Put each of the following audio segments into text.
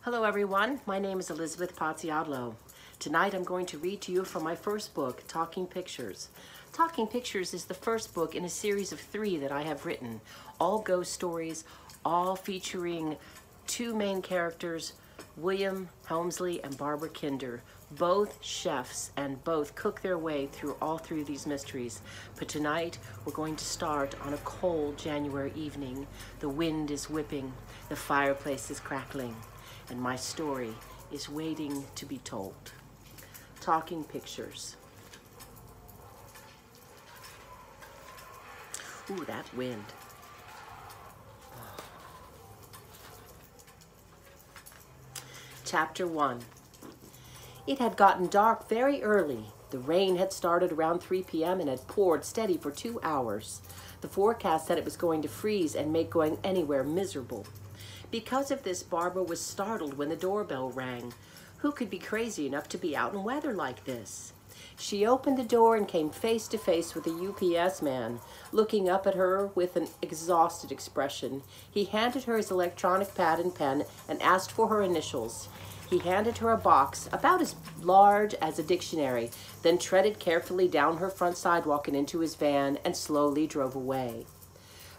Hello everyone, my name is Elizabeth Podsiadlo. Tonight I'm going to read to you from my first book, Talking Pictures. Talking Pictures is the first book in a series of 3 that I have written, all ghost stories, all featuring 2 main characters, William Helmsley and Barbara Kinder, both chefs and both cook their way through all 3 of these mysteries. But tonight we're going to start on a cold January evening. The wind is whipping, the fireplace is crackling, and my story is waiting to be told. Talking Pictures. Ooh, that wind. Chapter 1. It had gotten dark very early. The rain had started around 3 p.m. and had poured steady for 2 hours. The forecast said it was going to freeze and make going anywhere miserable. Because of this, Barbara was startled when the doorbell rang. Who could be crazy enough to be out in weather like this? She opened the door and came face to face with a UPS man, looking up at her with an exhausted expression. He handed her his electronic pad and pen and asked for her initials. He handed her a box about as large as a dictionary, then treaded carefully down her front sidewalk and into his van and slowly drove away.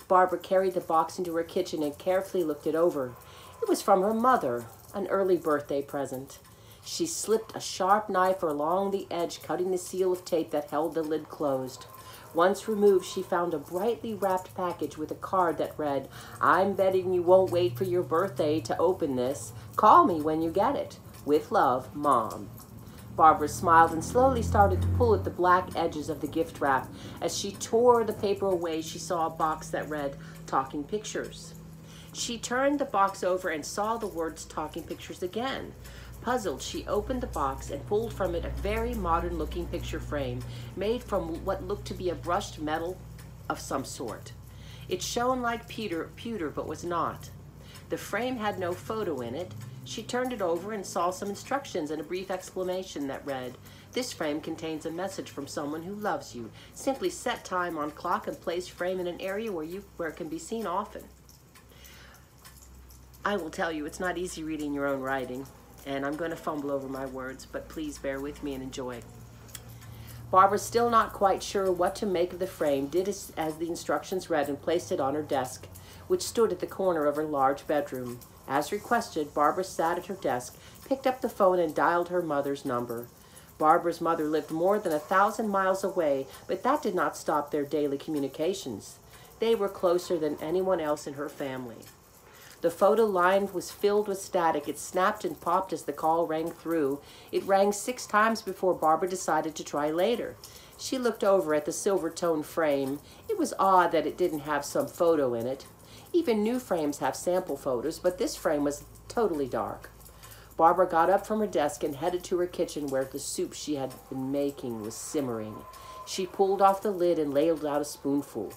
Barbara carried the box into her kitchen and carefully looked it over. It was from her mother, an early birthday present. She slipped a sharp knife along the edge, cutting the seal of tape that held the lid closed. Once removed, she found a brightly wrapped package with a card that read, "I'm betting you won't wait for your birthday to open this. Call me when you get it. With love, Mom." Barbara smiled and slowly started to pull at the black edges of the gift wrap. As she tore the paper away, she saw a box that read, "Talking Pictures." She turned the box over and saw the words "Talking Pictures" again. Puzzled, she opened the box and pulled from it a very modern-looking picture frame made from what looked to be a brushed metal of some sort. It shone like pewter, but was not. The frame had no photo in it. She turned it over and saw some instructions and a brief exclamation that read, "This frame contains a message from someone who loves you. Simply set time on clock and place frame in an area where it can be seen often." I will tell you, it's not easy reading your own writing, and I'm going to fumble over my words, but please bear with me and enjoy. Barbara, still not quite sure what to make of the frame, did as the instructions read and placed it on her desk, which stood at the corner of her large bedroom. As requested, Barbara sat at her desk, picked up the phone, and dialed her mother's number. Barbara's mother lived more than 1,000 miles away, but that did not stop their daily communications. They were closer than anyone else in her family. The photo line was filled with static. It snapped and popped as the call rang through. It rang 6 times before Barbara decided to try later. She looked over at the silver-toned frame. It was odd that it didn't have some photo in it. Even new frames have sample photos, but this frame was totally dark. Barbara got up from her desk and headed to her kitchen where the soup she had been making was simmering. She pulled off the lid and ladled out a spoonful.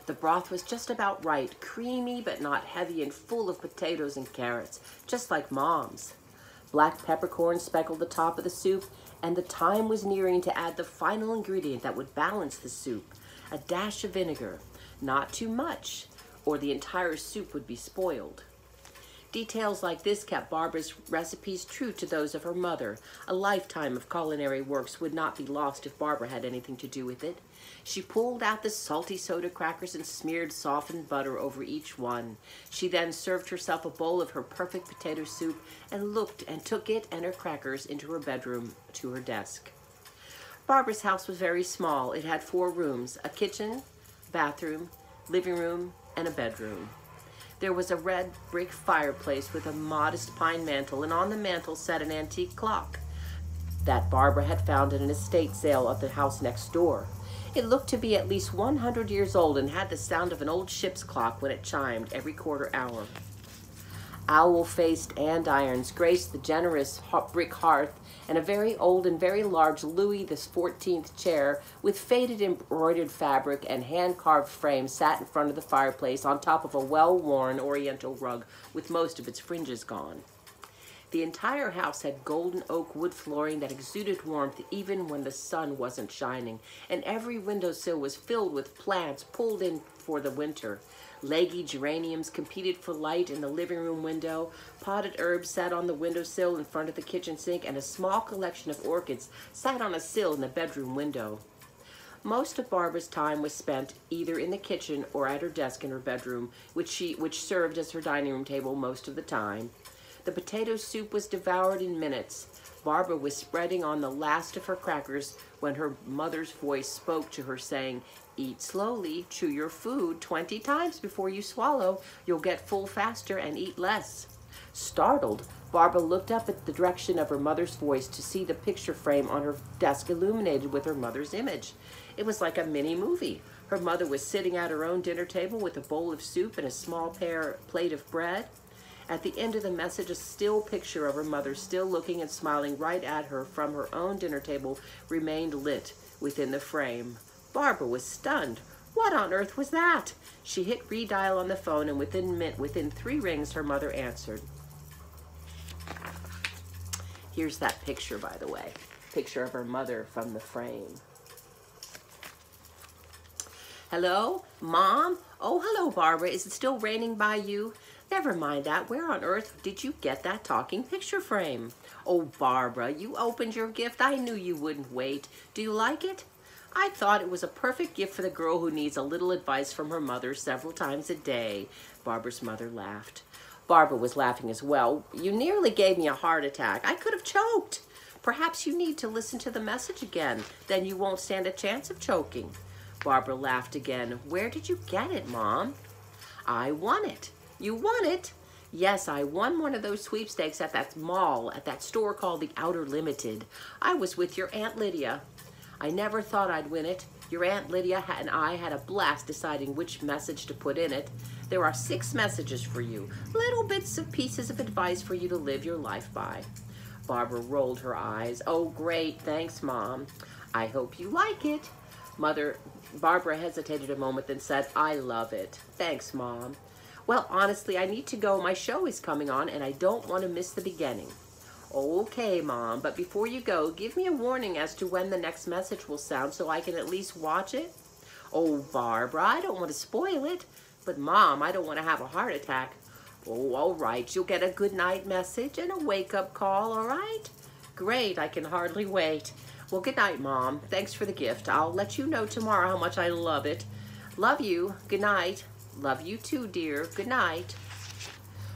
The broth was just about right, creamy but not heavy and full of potatoes and carrots, just like Mom's. Black peppercorns speckled the top of the soup, and the time was nearing to add the final ingredient that would balance the soup, a dash of vinegar. Not too much, or the entire soup would be spoiled. Details like this kept Barbara's recipes true to those of her mother. A lifetime of culinary works would not be lost if Barbara had anything to do with it. She pulled out the salty soda crackers and smeared softened butter over each one. She then served herself a bowl of her perfect potato soup and took it and her crackers into her bedroom to her desk. Barbara's house was very small. It had 4 rooms, a kitchen, bathroom, living room, and a bedroom. There was a red brick fireplace with a modest pine mantel, and on the mantel sat an antique clock that Barbara had found at an estate sale at the house next door. It looked to be at least 100 years old and had the sound of an old ship's clock when it chimed every quarter hour. Owl-faced andirons graced the generous brick hearth, and a very old and very large Louis XIV chair with faded embroidered fabric and hand-carved frame sat in front of the fireplace on top of a well-worn oriental rug with most of its fringes gone. The entire house had golden oak wood flooring that exuded warmth even when the sun wasn't shining, and every windowsill was filled with plants pulled in for the winter. Leggy geraniums competed for light in the living room window. Potted herbs sat on the windowsill in front of the kitchen sink, and a small collection of orchids sat on a sill in the bedroom window. Most of Barbara's time was spent either in the kitchen or at her desk in her bedroom, which served as her dining room table most of the time. The potato soup was devoured in minutes. Barbara was spreading on the last of her crackers when her mother's voice spoke to her, saying, "Eat slowly, chew your food 20 times before you swallow. You'll get full faster and eat less." Startled, Barbara looked up at the direction of her mother's voice to see the picture frame on her desk illuminated with her mother's image. It was like a mini movie. Her mother was sitting at her own dinner table with a bowl of soup and a small plate of bread. At the end of the message, a still picture of her mother, still looking and smiling right at her from her own dinner table, remained lit within the frame. Barbara was stunned. What on earth was that? She hit redial on the phone, and within 3 rings, her mother answered. Here's that picture, by the way. Picture of her mother from the frame. Hello? Mom? Oh, hello, Barbara. Is it still raining by you? Never mind that. Where on earth did you get that talking picture frame? Oh, Barbara, you opened your gift. I knew you wouldn't wait. Do you like it? I thought it was a perfect gift for the girl who needs a little advice from her mother several times a day. Barbara's mother laughed. Barbara was laughing as well. You nearly gave me a heart attack. I could have choked. Perhaps you need to listen to the message again. Then you won't stand a chance of choking. Barbara laughed again. Where did you get it, Mom? I won it. You won it? Yes, I won one of those sweepstakes at that mall, at that store called the Outer Limited. I was with your Aunt Lydia. I never thought I'd win it. Your Aunt Lydia and I had a blast deciding which message to put in it. There are 6 messages for you, little bits of pieces of advice for you to live your life by. Barbara rolled her eyes. Oh, great, thanks, Mom. I hope you like it. Barbara hesitated a moment, then said, I love it. Thanks, Mom. Well, honestly, I need to go. My show is coming on, and I don't want to miss the beginning. Okay, Mom, but before you go, give me a warning as to when the next message will sound so I can at least watch it. Oh, Barbara, I don't want to spoil it. But, Mom, I don't want to have a heart attack. Oh, all right, you'll get a good night message and a wake-up call, all right? Great, I can hardly wait. Well, good night, Mom. Thanks for the gift. I'll let you know tomorrow how much I love it. Love you. Good night. Love you too, dear. Good night.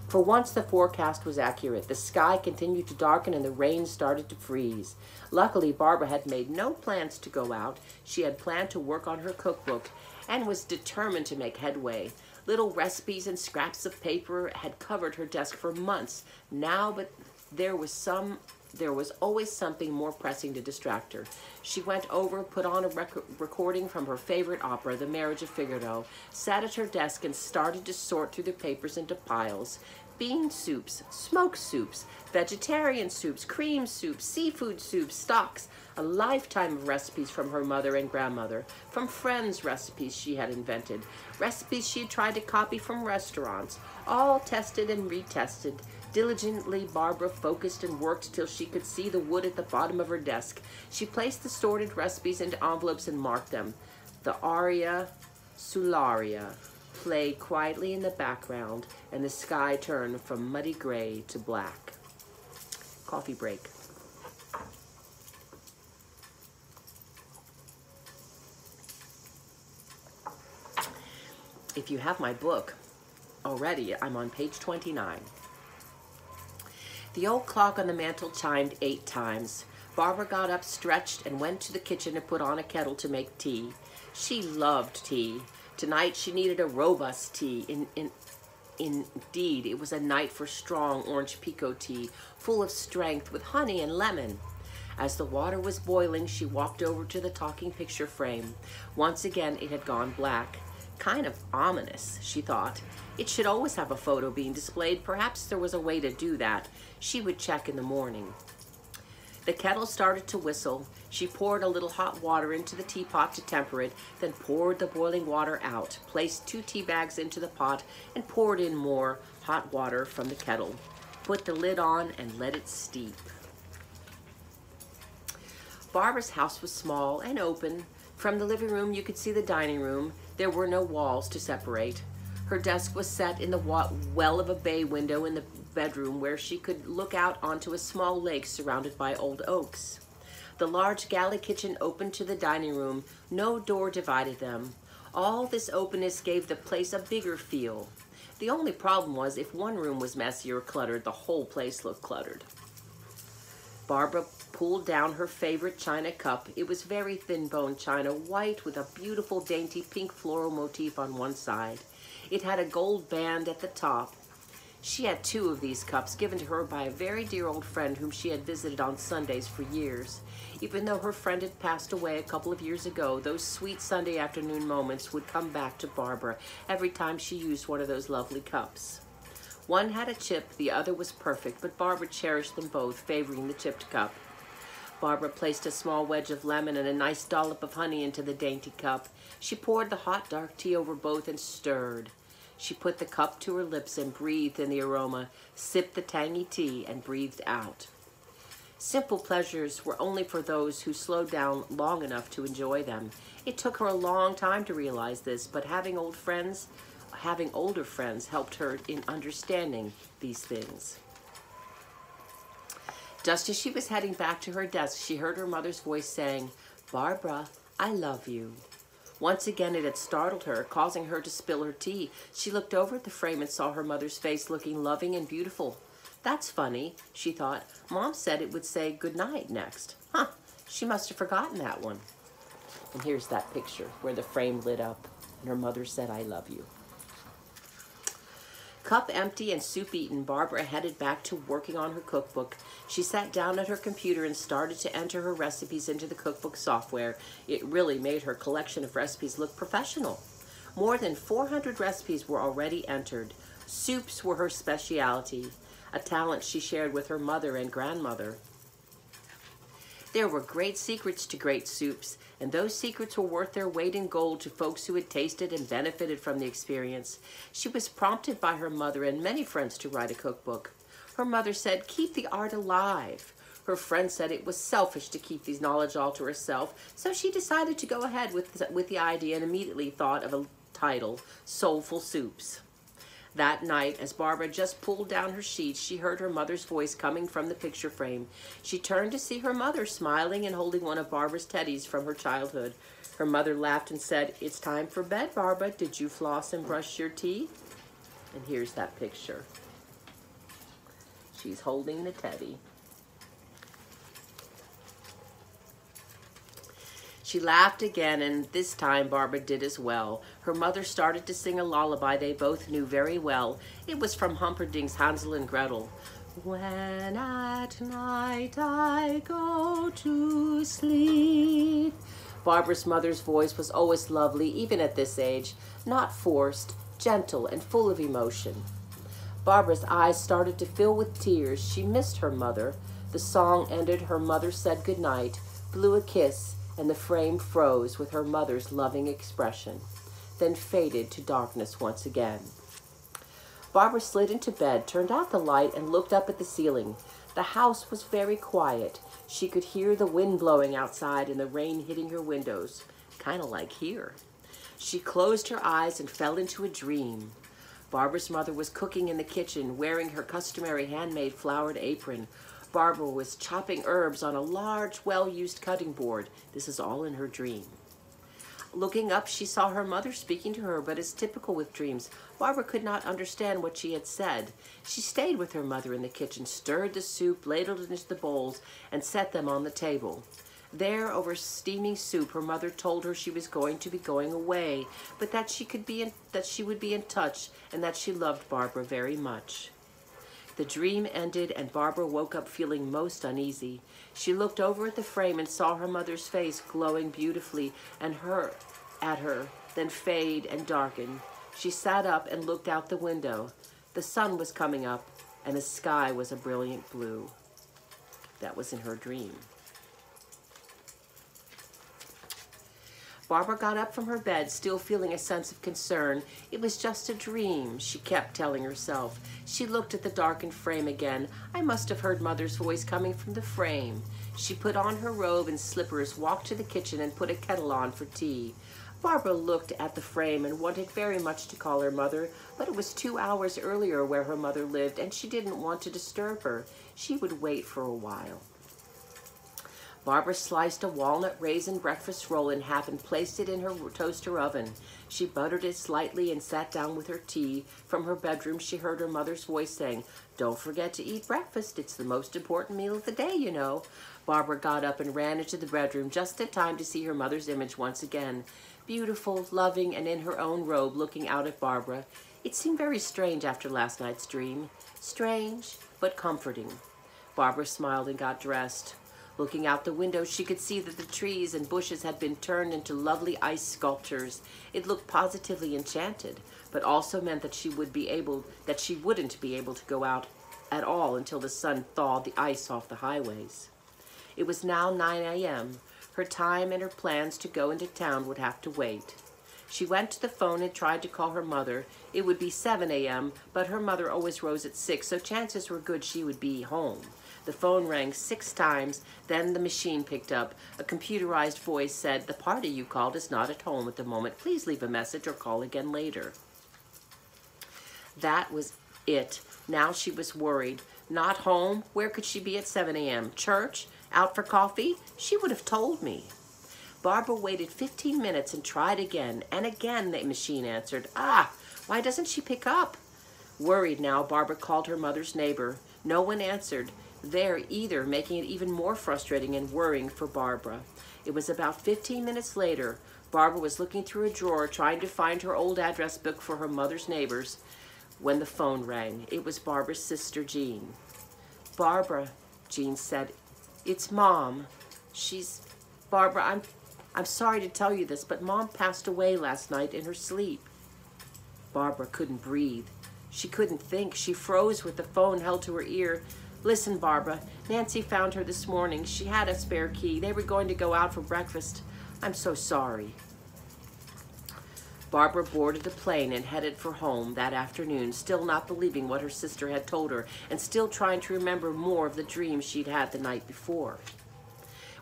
For once, the forecast was accurate. The sky continued to darken and the rain started to freeze. Luckily, Barbara had made no plans to go out. She had planned to work on her cookbook and was determined to make headway. Little recipes and scraps of paper had covered her desk for months now, but there was always something more pressing to distract her. She went over, put on a recording from her favorite opera, The Marriage of Figaro, sat at her desk and started to sort through the papers into piles. Bean soups, smoked soups, vegetarian soups, cream soups, seafood soups, stocks, a lifetime of recipes from her mother and grandmother, from friends' recipes she had invented, recipes she had tried to copy from restaurants, all tested and retested. Diligently, Barbara focused and worked till she could see the wood at the bottom of her desk. She placed the sorted recipes into envelopes and marked them. The aria Sularia played quietly in the background, and the sky turned from muddy gray to black. Coffee break. If you have my book already, I'm on page 29. The old clock on the mantel chimed 8 times. Barbara got up, stretched, and went to the kitchen to put on a kettle to make tea. She loved tea. Tonight she needed a robust tea. Indeed, it was a night for strong orange pekoe tea, full of strength, with honey and lemon. As the water was boiling, she walked over to the talking picture frame. Once again, it had gone black. Kind of ominous, she thought. It should always have a photo being displayed. Perhaps there was a way to do that. She would check in the morning. The kettle started to whistle. She poured a little hot water into the teapot to temper it, then poured the boiling water out, placed 2 tea bags into the pot, and poured in more hot water from the kettle. Put the lid on and let it steep. Barbara's house was small and open. From the living room, you could see the dining room. There were no walls to separate. Her desk was set in the well of a bay window in the bedroom where she could look out onto a small lake surrounded by old oaks. The large galley kitchen opened to the dining room. No door divided them. All this openness gave the place a bigger feel. The only problem was if one room was messy or cluttered, the whole place looked cluttered. Barbara pulled down her favorite china cup. It was very thin-boned china, white with a beautiful dainty pink floral motif on one side. It had a gold band at the top. She had 2 of these cups given to her by a very dear old friend whom she had visited on Sundays for years. Even though her friend had passed away a couple of years ago, those sweet Sunday afternoon moments would come back to Barbara every time she used one of those lovely cups. One had a chip, the other was perfect, but Barbara cherished them both, favoring the chipped cup. Barbara placed a small wedge of lemon and a nice dollop of honey into the dainty cup. She poured the hot dark tea over both and stirred. She put the cup to her lips and breathed in the aroma, sipped the tangy tea, and breathed out. Simple pleasures were only for those who slowed down long enough to enjoy them. It took her a long time to realize this, but having older friends helped her in understanding these things. Just as she was heading back to her desk, she heard her mother's voice saying, "Barbara, I love you." Once again it had startled her, causing her to spill her tea. She looked over at the frame and saw her mother's face looking loving and beautiful. "That's funny," she thought. "Mom said it would say good night next. Huh, she must have forgotten that one." And here's that picture where the frame lit up and her mother said, "I love you." Cup empty and soup eaten, Barbara headed back to working on her cookbook. She sat down at her computer and started to enter her recipes into the cookbook software. It really made her collection of recipes look professional. More than 400 recipes were already entered. Soups were her specialty, a talent she shared with her mother and grandmother. There were great secrets to great soups, and those secrets were worth their weight in gold to folks who had tasted and benefited from the experience. She was prompted by her mother and many friends to write a cookbook. Her mother said, "Keep the art alive." Her friend said it was selfish to keep this knowledge all to herself, so she decided to go ahead with the idea and immediately thought of a title, Soulful Soups. That night, as Barbara just pulled down her sheets, she heard her mother's voice coming from the picture frame. She turned to see her mother smiling and holding one of Barbara's teddies from her childhood. Her mother laughed and said, "It's time for bed, Barbara. Did you floss and brush your teeth?" And here's that picture. She's holding the teddy. She laughed again, and this time Barbara did as well. Her mother started to sing a lullaby they both knew very well. It was from Humperdinck's Hansel and Gretel. "When at night I go to sleep." Barbara's mother's voice was always lovely, even at this age, not forced, gentle, and full of emotion. Barbara's eyes started to fill with tears. She missed her mother. The song ended, her mother said goodnight, blew a kiss, and the frame froze with her mother's loving expression, then faded to darkness once again. Barbara slid into bed, turned out the light, and looked up at the ceiling. The house was very quiet. She could hear the wind blowing outside and the rain hitting her windows, kind of like here. She closed her eyes and fell into a dream. Barbara's mother was cooking in the kitchen, wearing her customary handmade flowered apron. Barbara was chopping herbs on a large, well-used cutting board. This is all in her dream. Looking up, she saw her mother speaking to her, but as typical with dreams, Barbara could not understand what she had said. She stayed with her mother in the kitchen, stirred the soup, ladled it into the bowls, and set them on the table. There, over steaming soup, her mother told her she was going to be going away, but that she would be in touch, and that she loved Barbara very much. The dream ended, and Barbara woke up feeling most uneasy. She looked over at the frame and saw her mother's face glowing beautifully and at her, then fade and darken. She sat up and looked out the window. The sun was coming up, and the sky was a brilliant blue. That was in her dream. Barbara got up from her bed, still feeling a sense of concern. It was just a dream, she kept telling herself. She looked at the darkened frame again. I must have heard Mother's voice coming from the frame. She put on her robe and slippers, walked to the kitchen, and put a kettle on for tea. Barbara looked at the frame and wanted very much to call her mother, but it was 2 hours earlier where her mother lived, and she didn't want to disturb her. She would wait for a while. Barbara sliced a walnut raisin breakfast roll in half and placed it in her toaster oven. She buttered it slightly and sat down with her tea. From her bedroom, she heard her mother's voice saying, "Don't forget to eat breakfast. It's the most important meal of the day, you know." Barbara got up and ran into the bedroom just in time to see her mother's image once again. Beautiful, loving, and in her own robe, looking out at Barbara. It seemed very strange after last night's dream. Strange, but comforting. Barbara smiled and got dressed. Looking out the window, she could see that the trees and bushes had been turned into lovely ice sculptures. It looked positively enchanted, but also meant that she wouldn't be able to go out at all until the sun thawed the ice off the highways. It was now 9 a.m. Her time and her plans to go into town would have to wait. She went to the phone and tried to call her mother. It would be 7 a.m., but her mother always rose at 6, so chances were good she would be home. The phone rang 6 times, then the machine picked up. A computerized voice said, "The party you called is not at home at the moment. Please leave a message or call again later." That was it. Now she was worried. Not home? Where could she be at 7 a.m.? Church? Out for coffee? She would have told me. Barbara waited 15 minutes and tried again, and again the machine answered. Why doesn't she pick up? Worried now, Barbara called her mother's neighbor. No one answered there either, making it even more frustrating and worrying for Barbara. It was about 15 minutes later. Barbara was looking through a drawer, trying to find her old address book for her mother's neighbors, when the phone rang. It was Barbara's sister, Jean. "Barbara," Jean said, "it's Mom. Barbara, I'm sorry to tell you this, but Mom passed away last night in her sleep." Barbara couldn't breathe. She couldn't think. She froze with the phone held to her ear. "Listen, Barbara, Nancy found her this morning. She had a spare key. They were going to go out for breakfast. I'm so sorry." Barbara boarded a plane and headed for home that afternoon, still not believing what her sister had told her, and still trying to remember more of the dream she'd had the night before.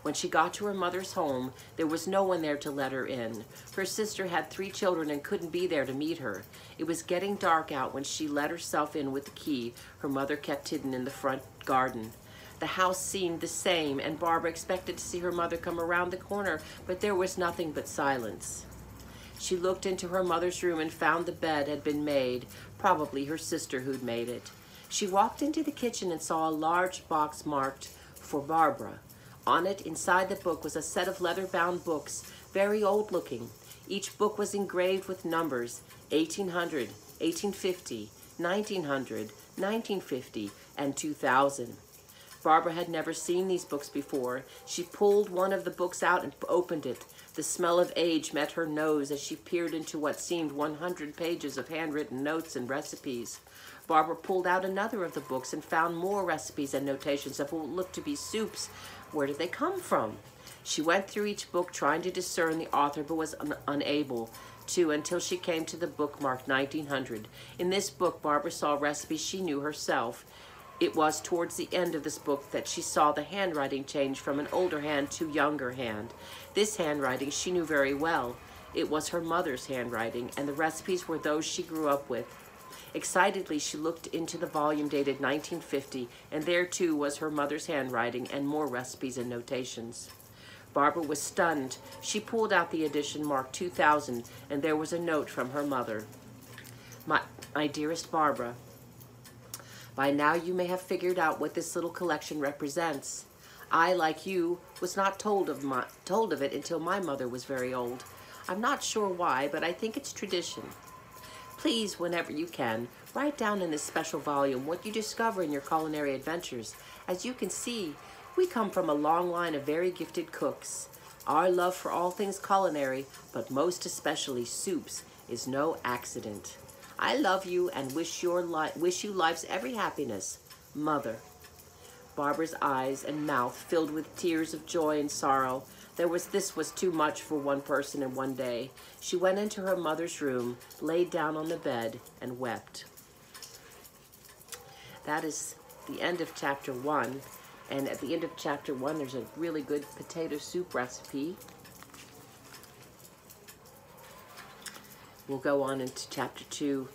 When she got to her mother's home, there was no one there to let her in. Her sister had 3 children and couldn't be there to meet her. It was getting dark out when she let herself in with the key her mother kept hidden in the front garden. The house seemed the same, and Barbara expected to see her mother come around the corner, but there was nothing but silence. She looked into her mother's room and found the bed had been made, probably her sister who'd made it. She walked into the kitchen and saw a large box marked, "For Barbara." On it, inside the book, was a set of leather-bound books, very old-looking. Each book was engraved with numbers, 1800, 1850, 1900, 1950, and 2000. Barbara had never seen these books before. She pulled one of the books out and opened it. The smell of age met her nose as she peered into what seemed 100 pages of handwritten notes and recipes. Barbara pulled out another of the books and found more recipes and notations of what looked to be soups. Where did they come from? She went through each book trying to discern the author, but was unable to until she came to the book marked 1900. In this book, Barbara saw recipes she knew herself. It was towards the end of this book that she saw the handwriting change from an older hand to younger hand. This handwriting she knew very well. It was her mother's handwriting, and the recipes were those she grew up with. Excitedly, she looked into the volume dated 1950, and there too was her mother's handwriting and more recipes and notations. Barbara was stunned. She pulled out the edition marked 2000, and there was a note from her mother. My dearest Barbara, by now you may have figured out what this little collection represents. I, like you, was not told of it until my mother was very old. I'm not sure why, but I think it's tradition. Please, whenever you can, write down in this special volume what you discover in your culinary adventures. As you can see, we come from a long line of very gifted cooks. Our love for all things culinary, but most especially soups, is no accident. I love you and wish you life's every happiness. Mother. Barbara's eyes and mouth filled with tears of joy and sorrow. This was too much for one person in one day. She went into her mother's room, laid down on the bed, and wept. That is the end of chapter 1. And at the end of chapter 1, there's a really good potato soup recipe. we'll go on into chapter 2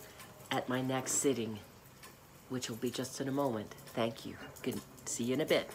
at my next sitting, which will be just in a moment. Thank you. Good. See you in a bit.